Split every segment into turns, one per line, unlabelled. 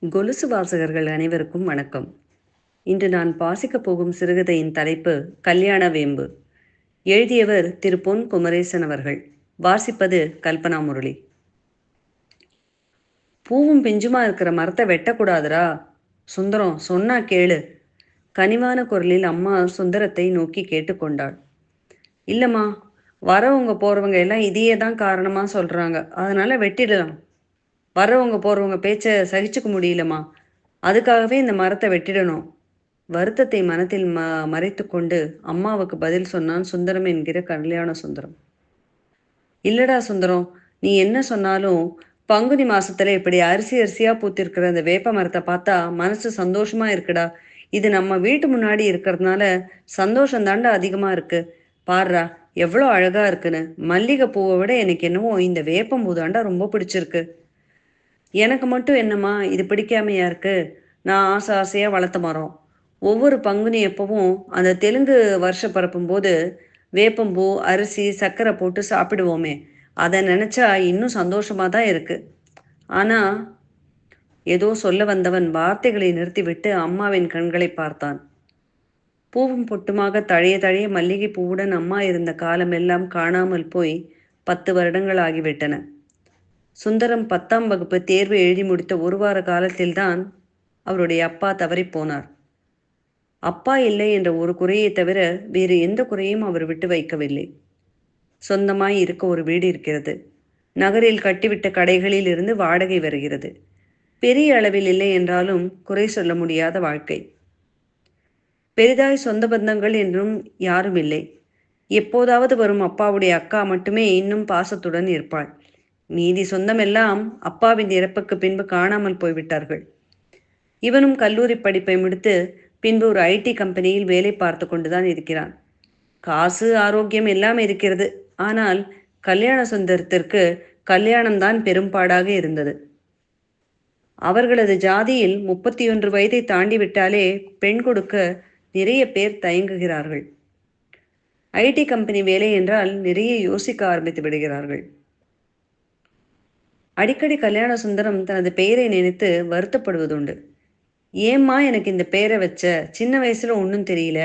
கொலுசு வாசகர்கள் அனைவருக்கும் வணக்கம். இன்று நான் வாசிக்கப் போகும் சிறுகதையின் தலைப்பு கல்யாண வேம்பு. எழுதியவர் திரு பொன் குமரேசன் அவர்கள். வாசிப்பது கல்பனா முரளி. பூவும் பிஞ்சுமா இருக்கிற மரத்தை வெட்டக்கூடாதுரா. சுந்தரம் சொன்னா கேளு. கனிவான குரலில் அம்மா சுந்தரத்தை நோக்கி கேட்டுக்கொண்டாள். இல்லம்மா, வரவங்க போறவங்க எல்லாம் இதையே தான் காரணமா சொல்றாங்க, அதனால வெட்டிடலாம். வரவங்க போறவங்க பேச்ச சகிச்சுக்க முடியலம்மா, அதுக்காகவே இந்த மரத்தை வெட்டிடணும். வருத்தத்தை மனத்தில் மறைத்து கொண்டு அம்மாவுக்கு பதில் சொன்னான் சுந்தரம் என்கிற கல்யாண சுந்தரம். இல்லடா சுந்தரம், நீ என்ன சொன்னாலும் பங்குனி மாசத்துல இப்படி அரிசி அரிசியா பூத்திருக்கிற அந்த வேப்ப மரத்தை பார்த்தா மனசு சந்தோஷமா இருக்குடா. இது நம்ம வீட்டு முன்னாடி இருக்கிறதுனால சந்தோஷம் தாண்டா அதிகமா இருக்கு. பாருடா, எவ்வளோ அழகா இருக்குன்னு. மல்லிகை பூவை விட எனக்கு என்னவோ இந்த வேப்பம் பூ தாண்டா ரொம்ப பிடிச்சிருக்கு. எனக்கு மட்டும் என்னம்மா இது பிடிக்காமையா இருக்கு? நான் ஆசை ஆசையா வளர்த்த மரம். ஒவ்வொரு பங்குனி எப்பவும் அந்த தெலுங்கு வருஷம் பரப்பும்போது வேப்பம்பூ, அரிசி, சர்க்கரை போட்டு சாப்பிடுவோமே, அதை நினைச்சா இன்னும் சந்தோஷமா தான் இருக்கு. ஆனா, ஏதோ சொல்ல வந்தவன் வார்த்தைகளை நிறுத்திவிட்டு அம்மாவின் கண்களை பார்த்தான். பூவும் பொட்டுமாக தழைய தழைய மல்லிகை பூவுடன் அம்மா இருந்த காலமெல்லாம் காணாமல் போய் 10 வருடங்கள் ஆகிவிட்டன. சுந்தரம் 10ஆம் வகுப்பு தேர்வு எழுதி முடித்த ஒரு வார காலத்தில்தான் அவருடைய அப்பா தவறிப் போனார். அப்பா இல்லை என்ற ஒரு குறையை தவிர வேறு எந்த குறையும் அவர் விட்டு வைக்கவில்லை. சொந்தமாய் இருக்க ஒரு வீடு இருக்கிறது. நகரில் கட்டிவிட்ட கடைகளில் இருந்து வாடகை வருகிறது. பெரிய அளவில் இல்லை என்றாலும் குறை சொல்ல முடியாத வாழ்க்கை. பெரிதாய் சொந்த பந்தங்கள் என்றும் யாரும் இல்லை. எப்போதாவது வரும் அப்பாவுடைய அக்கா மட்டுமே இன்னும் பாசத்துடன் இருப்பாள். மீதி சொந்தமெல்லாம் அப்பாவின் இறப்புக்கு பின்பு காணாமல் போய்விட்டார்கள். இவனும் கல்லூரி படிப்பை முடித்து பின்பு ஒரு ஐடி கம்பெனியில் வேலை பார்த்து கொண்டுதான் இருக்கிறான். காசு, ஆரோக்கியம் எல்லாம் இருக்கிறது. ஆனால் கல்யாண சுந்தரத்திற்கு கல்யாணம்தான் பெரும்பாடாக இருந்தது. அவர்களது ஜாதியில் 31 வயதை தாண்டிவிட்டாலே பெண் கொடுக்க நிறைய பேர் தயங்குகிறார்கள். ஐடி கம்பெனி வேலை என்றால் நிறைய யோசிக்க ஆரம்பித்து விடுகிறார்கள். அடிக்கடி கல்யாண சுந்தரம் தனது பெயரை நினைத்து வருத்தப்படுவதுண்டு. ஏம்மா எனக்கு இந்த பேரை வச்ச? சின்ன வயசுல ஒன்றும் தெரியல.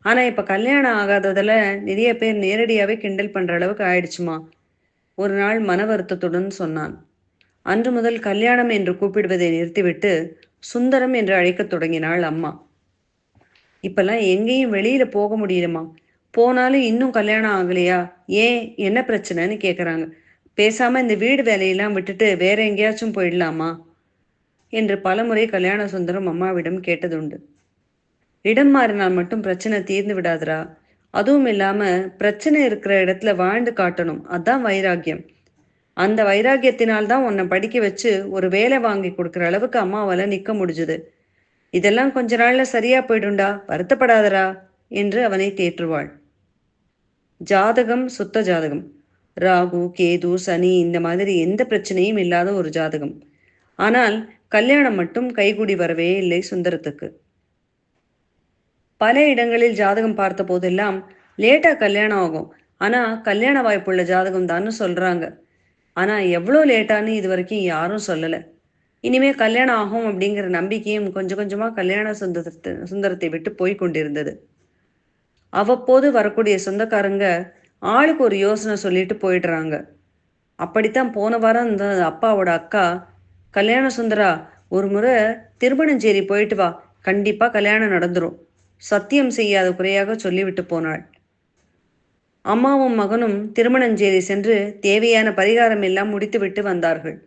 ஆனா இப்ப கல்யாணம் ஆகாததுல நிறைய பேர் நேரடியாவே கிண்டல் பண்ற அளவுக்கு ஆயிடுச்சுமா. ஒரு நாள் மன வருத்தத்துடன் சொன்னான். அன்று முதல் கல்யாணம் என்று கூப்பிடுவதை நிறுத்திவிட்டு சுந்தரம் என்று அழைக்கத் தொடங்கினாள் அம்மா. இப்பெல்லாம் எங்கேயும் வெளியில போக முடியலம்மா. போனாலும் இன்னும் கல்யாணம் ஆகலையா? ஏன், என்ன பிரச்சனைன்னு கேட்குறாங்க. பேசாம இந்த வீடு வேலையெல்லாம் விட்டுட்டு வேற எங்கேயாச்சும் போயிடலாமா என்று பலமுறை கல்யாண சுந்தரம் அம்மாவிடம் கேட்டதுண்டு. இடம் மாறினால் மட்டும் பிரச்சனை தீர்ந்து விடாதுரா. அதுவும் இல்லாம பிரச்சனை இருக்கிற இடத்துல வாழ்ந்து காட்டணும், அதான் வைராக்கியம். அந்த வைராக்கியத்தினால்தான் உன்னை படிக்க வச்சு ஒரு வேலை வாங்கி கொடுக்குற அளவுக்கு அம்மாவால நிக்க முடிஞ்சுது. இதெல்லாம் கொஞ்ச நாள்ல சரியா போயிடும்டா, வருத்தப்படாதரா என்று அவனை தேற்றுவாள். ஜாதகம் சுத்த ஜாதகம். ராகு, கேது, சனி இந்த மாதிரி எந்த பிரச்சனையும் இல்லாத ஒரு ஜாதகம். ஆனால் கல்யாணம் மட்டும் கைகூடி வரவே இல்லை சுந்தரத்துக்கு. பல இடங்களில் ஜாதகம் பார்த்த போதெல்லாம் லேட்டா கல்யாணம் ஆகும், ஆனா கல்யாண வாய்ப்புள்ள ஜாதகம் தான்னு சொல்றாங்க. ஆனா எவ்வளோ லேட்டான்னு இது வரைக்கும் யாரும் சொல்லல. இனிமே கல்யாணம் ஆகும் அப்படிங்கிற நம்பிக்கையும் கொஞ்சம் கொஞ்சமா கல்யாண சுந்தரத்தை விட்டு போய் கொண்டிருந்தது. அவ்வப்போது வரக்கூடிய சொந்தக்காரங்க ஆளுக்கு ஒரு யோசனை சொல்லிட்டு போயிடுறாங்க. அப்படித்தான் போன வாரம் இந்த அப்பாவோட அக்கா, கல்யாண சுந்தரா, ஒரு முறை திருமணஞ்சேரி போயிட்டு வா, கண்டிப்பா கல்யாணம் நடந்துரும், சத்தியம் செய்யாத குறையாக சொல்லிவிட்டு போனாள். அம்மாவும் மகனும் திருமணஞ்சேரி சென்று தேவையான பரிகாரம் எல்லாம் முடித்துவிட்டு வந்தார்கள்.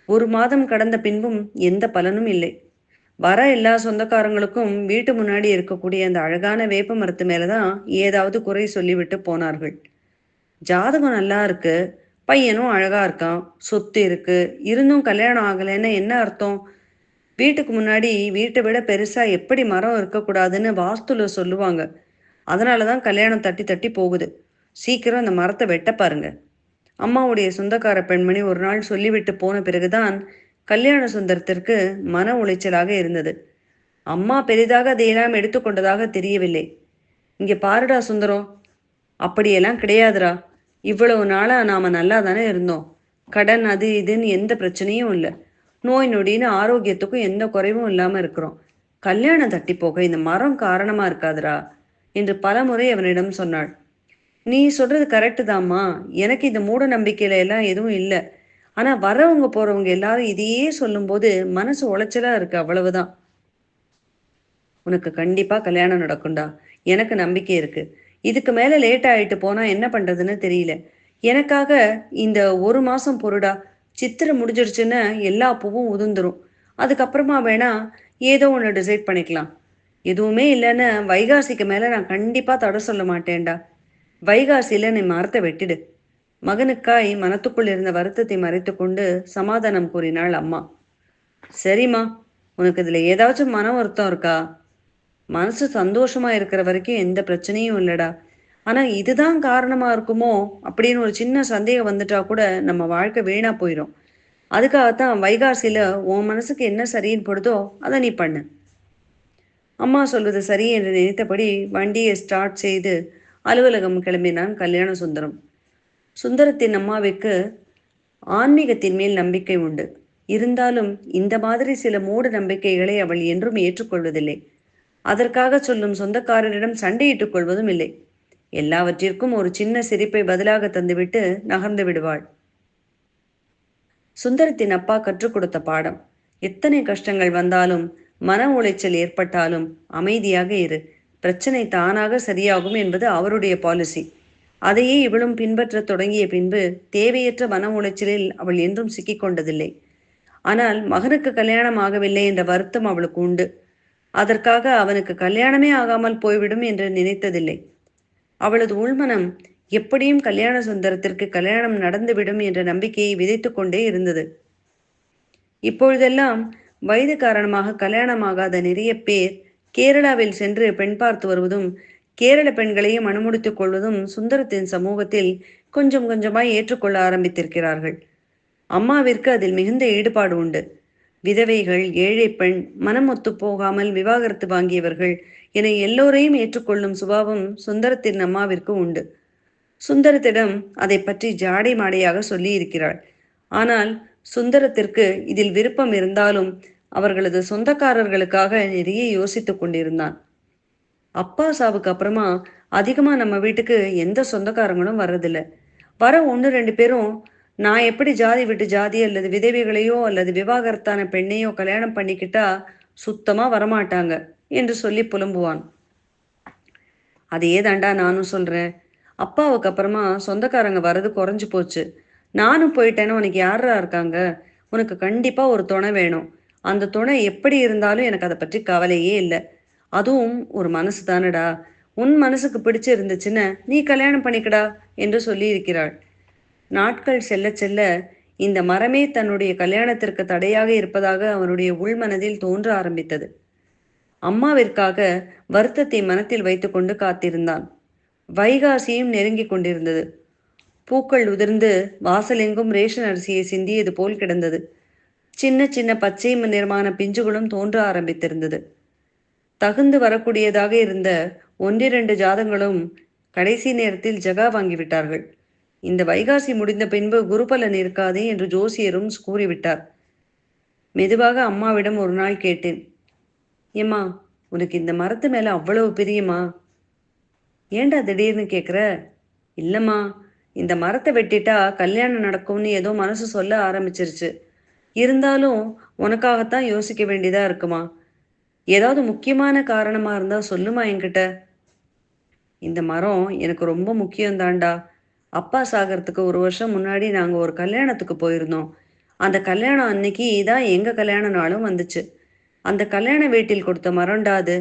ஒரு மாதம் கடந்த பின்பும் எந்த பலனும் இல்லை. வர எல்லா சொந்தக்காரங்களுக்கும் வீட்டு முன்னாடி இருக்கக்கூடிய அந்த அழகான வேப்ப மரத்து மேலதான் ஏதாவது குறை சொல்லிவிட்டு போனார்கள். ஜாதகம் நல்லா இருக்கு, பையனும் அழகா இருக்கான், சொத்து இருக்கு, இருந்தும் கல்யாணம் ஆகலைன்னு என்ன அர்த்தம்? வீட்டுக்கு முன்னாடி வீட்டை விட பெருசா எப்படி மரம் இருக்கக்கூடாதுன்னு வாஸ்துல சொல்லுவாங்க. அதனாலதான் கல்யாணம் தட்டி தட்டி போகுது. சீக்கிரம் அந்த மரத்தை வெட்ட பாருங்க. அம்மாவுடைய சொந்தக்கார பெண்மணி ஒரு நாள் சொல்லிவிட்டு போன பிறகுதான் கல்யாண சுந்தரத்திற்கு மன உளைச்சலாக இருந்தது. அம்மா பெரிதாக அதையெல்லாம் எடுத்துக்கொண்டதாக தெரியவில்லை. இங்கே பாருடா சுந்தரம், அப்படியெல்லாம் கிடையாதுடா. இவ்வளவு நாளா நாம நல்லா தானே இருந்தோம். கடன் அது இதுன்னு எந்த பிரச்சனையும் இல்லை. நோய் நொடின்னு ஆரோக்கியத்துக்கும் எந்த குறைவும் இல்லாம இருக்கிறோம். கல்யாணம் தட்டி போக இந்த மரம் காரணமா இருக்காதுடா என்று பலமுறை அவனிடம் சொன்னாள். நீ சொல்றது கரெக்டு தாம்மா. எனக்கு இந்த மூட நம்பிக்கையில எல்லாம் எதுவும் இல்ல. ஆனா வர்றவங்க போறவங்க எல்லாரும் இதையே சொல்லும்போது மனசு உளைச்சலா இருக்கு, அவ்வளவுதான். உனக்கு கண்டிப்பா கல்யாணம் நடக்கும்டா. எனக்கு நம்பிக்கை இருக்கு. இதுக்கு மேல லேட் ஆயிட்டு போனா என்ன பண்றதுன்னு தெரியல. எனக்காக இந்த 1 மாசம் பொறுடா. சித்திரை முடிஞ்சிடுச்சுன்னா எல்லா பூவும் உதிர்ந்துரும். அதுக்கப்புறமா வேணா ஏதோ ஒண்ணு டிசைட் பண்ணிக்கலாம். எதுவுமே இல்லன்னு வைகாசிக்கு மேல நான் கண்டிப்பா தடை சொல்ல மாட்டேன்டா. வைகாசியில நீ மரத்த வெட்டிடு. மகனுக்காய் மனத்துக்குள் இருந்த வருத்தத்தை மறைத்துக்கொண்டு சமாதானம் கூறினாள் அம்மா. சரிம்மா, உனக்கு இதுல ஏதாச்சும் மன வருத்தம் இருக்கா? மனசு சந்தோஷமா இருக்கிற வரைக்கும் எந்த பிரச்சனையும் இல்லடா. ஆனா இதுதான் காரணமா இருக்குமோ அப்படின்னு ஒரு சின்ன சந்தேகம் வந்துட்டா கூட நம்ம வாழ்க்கை வீணா போயிடும். அதுக்காகத்தான் வைகாசியில உன் மனசுக்கு என்ன சரின்னு படுதோ அதை நீ பண்ணு. அம்மா சொல்வது சரி என்று நினைத்தபடி வண்டியை ஸ்டார்ட் செய்து அலுவலகம் கிளம்பினான் கல்யாண சுந்தரம். சுந்தரத்தின் அம்மாவிற்கு ஆன்மீகத்தின் மேல் நம்பிக்கை உண்டு. இருந்தாலும் இந்த மாதிரி சில மூட நம்பிக்கைகளை அவள் என்றும் ஏற்றுக்கொள்வதில்லை. அதற்காக சொல்லும் சொந்தக்காரரிடம் சண்டையிட்டுக் கொள்வதும் இல்லை. எல்லாவற்றிற்கும் ஒரு சின்ன சிரிப்பை பதிலாக தந்துவிட்டு நகர்ந்து விடுவாள். சுந்தரத்தின் அப்பா கற்றுக் கொடுத்த பாடம். எத்தனை கஷ்டங்கள் வந்தாலும், மன உளைச்சல் ஏற்பட்டாலும் அமைதியாக இரு. பிரச்சனை தானாக சரியாகும் என்பது அவருடைய பாலிசி. அதையே இவளும் பின்பற்றத் தொடங்கிய பின்பு தேவையற்ற மன உளைச்சலில் அவள் என்றும் சிக்கிக் கொண்டதில்லை. ஆனால் மகனுக்கு கல்யாணம் ஆகவில்லை என்ற வருத்தம் அவளுக்கு உண்டு. அதற்காக அவனுக்கு கல்யாணமே ஆகாமல் போய்விடும் என்று நினைத்ததில்லை. அவளது உள்மனம் எப்படியும் கல்யாண சுந்தரத்திற்கு கல்யாணம் நடந்துவிடும் என்ற நம்பிக்கையை விதைத்துக் கொண்டே இருந்தது. இப்பொழுதெல்லாம் வயது காரணமாக கல்யாணமாகாத நிறைய பேர் கேரளாவில் சென்று பெண் பார்த்து வருவதும் கேரள பெண்களையும் மணமுடித்துக் கொள்வதும் சுந்தரத்தின் சமூகத்தில் கொஞ்சம் கொஞ்சமாய் ஏற்றுக்கொள்ள ஆரம்பித்திருக்கிறார்கள். அம்மாவிற்கு அதில் மிகுந்த ஈடுபாடு உண்டு. விதவைகள், ஏழை பெண், மனம் ஒத்து போகாமல் விவாகரத்து வாங்கியவர்கள் என எல்லோரையும் ஏற்றுக்கொள்ளும் சுபாவம் சுந்தரத்தின் அம்மாவிற்கு உண்டு. சுந்தரத்திடம் அதை பற்றி ஜாடை மாடையாக சொல்லி இருக்கிறாள். ஆனால் சுந்தரத்திற்கு இதில் விருப்பம் இருந்தாலும் அவர்களது சொந்தக்காரர்களுக்காக நிறைய யோசித்துக் கொண்டிருந்தான். அப்பா சாவுக்கு அப்புறமா அதிகமா நம்ம வீட்டுக்கு எந்த சொந்தக்காரங்களும் வர்றதில்ல. வர ஒன்று ரெண்டு பேரும் நான் எப்படி ஜாதி விட்டு ஜாதி அல்லது விதவைகளையோ அல்லது விவாகரத்தான பெண்ணையோ கல்யாணம் பண்ணிக்கிட்டா சுத்தமா வரமாட்டாங்க என்று சொல்லி புலம்புவான். அதையே தாண்டா நானும் சொல்றேன். அப்பாவுக்கு அப்புறமா சொந்தக்காரங்க வர்றது குறைஞ்சு போச்சு. நானும் போயிட்டேன்னு உனக்கு யாரா இருக்காங்க? உனக்கு கண்டிப்பா ஒரு துணை வேணும். அந்த துணை எப்படி இருந்தாலும் எனக்கு அதை பற்றி கவலையே இல்லை. அதுவும் ஒரு மனசு தானடா. உன் மனசுக்கு பிடிச்சு இருந்துச்சுன்னு நீ கல்யாணம் பண்ணிக்கடா என்று சொல்லி இருக்கிறாள். நாட்கள் செல்ல செல்ல இந்த மரமே தன்னுடைய கல்யாணத்திற்கு தடையாக இருப்பதாக அவனுடைய உள்மனதில் தோன்ற ஆரம்பித்தது. அம்மாவிற்காக வருத்தத்தை மனத்தில் வைத்துக்கொண்டு காத்திருந்தான். வைகாசியும் நெருங்கிக் கொண்டிருந்தது. பூக்கள் உதிர்ந்து வாசலெங்கும் ரேஷன் அரிசியை சிந்தியது போல் கிடந்தது. சின்ன சின்ன பச்சை நிறமான பிஞ்சுகளும் தோன்ற ஆரம்பித்திருந்தது. தகுந்து வரக்கூடியதாக இருந்த ஒன்றிரண்டு ஜாதங்களும் கடைசி நேரத்தில் ஜகா வாங்கிவிட்டார்கள். இந்த வைகாசி முடிந்த பின்பு குருபலன் இருக்காதே என்று ஜோசியரும் கூறிவிட்டார். மெதுவாக அம்மாவிடம் ஒரு நாள் கேட்டேன். ஏம்மா, உனக்கு இந்த மரத்து மேல அவ்வளவு பிரியமா? ஏண்டா திடீர்னு கேட்குற? இல்லைம்மா, இந்த மரத்தை வெட்டிட்டா கல்யாணம் நடக்கும்னு ஏதோ மனசு சொல்ல ஆரம்பிச்சிருச்சு. இருந்தாலும் உனக்காகத்தான் யோசிக்க வேண்டியதா இருக்குமா? ஏதாவது முக்கியமான காரணமா இருந்தா சொல்லுமா என்கிட்ட. இந்த மரம் எனக்கு ரொம்ப முக்கியம்தான்டா. அப்பா சாகிறதுக்கு 1 வருஷம் முன்னாடி நாங்கள் ஒரு கல்யாணத்துக்கு போயிருந்தோம். அந்த கல்யாணம் அன்னைக்கு தான் எங்கள் கல்யாண நாளும் வந்துச்சு. அந்த கல்யாண வீட்டில் கொடுத்த மரம்டா அது.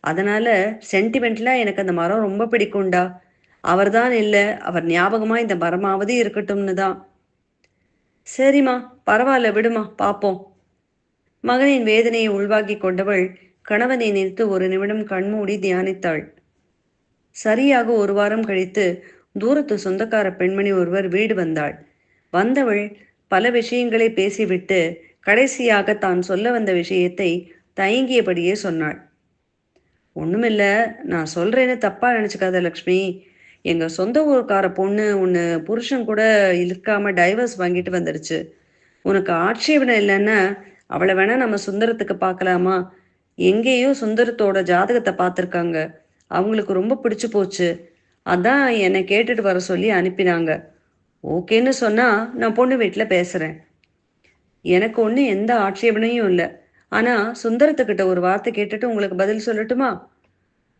அதனால சென்டிமெண்ட்லாம் எனக்கு அந்த மரம் ரொம்ப பிடிக்கும்டா. அவர் தான் இல்லை, அவர் ஞாபகமாக இந்த மரமாவது இருக்கட்டும்னு தான். சரிம்மா, பரவாயில்ல, விடுமா, பார்ப்போம். மகனின் வேதனையை உள்வாங்கி கொண்டவள் கணவனை நினைத்து ஒரு நிமிடம் கண்மூடி தியானித்தாள். சரியாக 1 வாரம் கழித்து தூரத்து சொந்தக்கார பெண்மணி ஒருவர் வீடு வந்தாள். வந்தவள் பல விஷயங்களை பேசிவிட்டு கடைசியாக தான் சொல்ல வந்த விஷயத்தை தயங்கியபடியே சொன்னாள். ஒண்ணுமில்ல, நான் சொல்றேன்னு தப்பா நினைச்சுக்காத லக்ஷ்மி. எங்க சொந்த ஊர்க்கார பொண்ணு ஒன்று புருஷன் கூட இருக்காம டைவர்ஸ் வாங்கிட்டு வந்துடுச்சு. உனக்கு ஆட்சேபனை இல்லைன்னா அவளை வேணா நம்ம சுந்தரத்துக்கு பார்க்கலாமா? எங்கேயோ சுந்தரத்தோட ஜாதகத்தை பார்த்துருக்காங்க. அவங்களுக்கு ரொம்ப பிடிச்சு போச்சு. அதான் என்னை கேட்டுட்டு வர சொல்லி அனுப்பினாங்க. ஓகேன்னு சொன்னா நான் பொண்ணு வீட்டில் பேசுறேன். எனக்கு ஒன்றும் எந்த ஆட்சேபனையும் இல்லை. ஆனா சுந்தரத்துக்கிட்ட ஒரு வார்த்தை கேட்டுட்டு உங்களுக்கு பதில் சொல்லட்டுமா?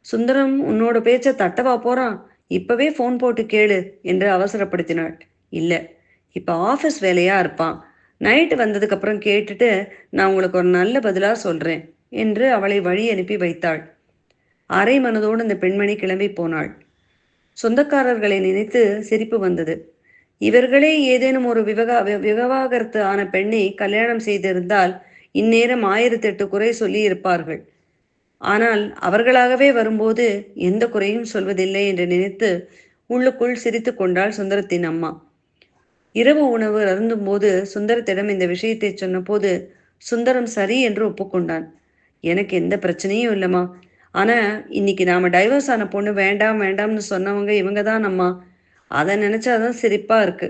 சுந்தரம் உன்னோட பேச்ச தட்டவா போறான்? இப்பவே ஃபோன் போட்டு கேளு என்று அவசரப்படுத்தினாள். இல்ல, இப்ப ஆஃபீஸ் வேலையா இருப்பான். நைட்டு வந்ததுக்கு அப்புறம் கேட்டுட்டு நான் உங்களுக்கு ஒரு நல்ல பதிலா சொல்றேன் என்று அவளை வழி அனுப்பி வைத்தாள். அரை மனதோடு அந்த பெண்மணி கிளம்பி போனாள். சொந்தக்காரர்களை நினைத்து சிரிப்பு வந்தது. இவர்களே ஏதேனும் ஒரு விவாகரத்து ஆன பெண்ணை கல்யாணம் செய்திருந்தால் இந்நேரம் 1008 குறை சொல்லி இருப்பார்கள். ஆனால் அவர்களாகவே வரும்போது எந்த குறையும் சொல்வதில்லை என்று நினைத்து உள்ளுக்குள் சிரித்து கொண்டாள் சுந்தரத்தின் அம்மா. இரவு உணவு அருந்தும்போது சுந்தரத்திடம் இந்த விஷயத்தை சொன்னபோது சுந்தரம் சரி என்று ஒப்புக்கொண்டான். எனக்கு எந்த பிரச்சனையும் இல்லைம்மா. ஆனா இன்னைக்கு நாம டைவர்ஸ் ஆன பொண்ணு வேண்டாம் வேண்டாம்னு சொன்னவங்க இவங்க தான் அம்மா. அதை நினைச்சாதான் சிரிப்பா இருக்கு.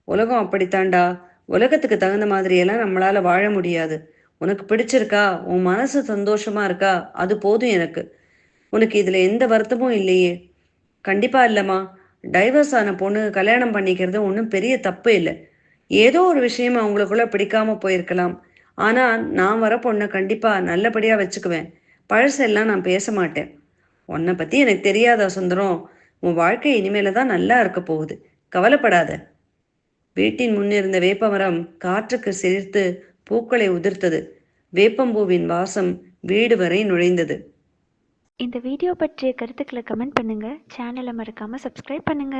உலகம் அப்படித்தாண்டா. உலகத்துக்கு தகுந்த மாதிரியெல்லாம் நம்மளால வாழ முடியாது. உனக்கு பிடிச்சிருக்கா? உன் மனசு சந்தோஷமா இருக்கா? அது போதும் எனக்கு. உனக்கு இதுல எந்த வருத்தமும் இல்லையே? கண்டிப்பா இல்லம்மா. டைவர்ஸ் ஆன பொண்ணு கல்யாணம் பண்ணிக்கிறது ஒன்றும் பெரிய தப்பு இல்லை. ஏதோ ஒரு விஷயம் அவங்களுக்குள்ள பிடிக்காம போயிருக்கலாம். ஆனா நான் வர பொண்ணை கண்டிப்பா நல்லபடியா வச்சுக்குவேன். பழசெல்லாம் நான் பேச மாட்டேன். உன்னை பத்தி எனக்கு தெரியாதா சுந்தரம்? உன் வாழ்க்கை இனிமேல தான் நல்லா இருக்க போகுது. கவலைப்படாத. வீட்டின் முன்னிருந்த வேப்பமரம் காற்றுக்கு சிலிர்த்து பூக்களை உதிர்த்தது. வேப்பம்பூவின் வாசம் வீடு வரை நுழைந்தது.
இந்த வீடியோ பற்றிய கருத்துக்களை கமெண்ட் பண்ணுங்க. சேனலை மறக்காம சப்ஸ்கிரைப் பண்ணுங்க.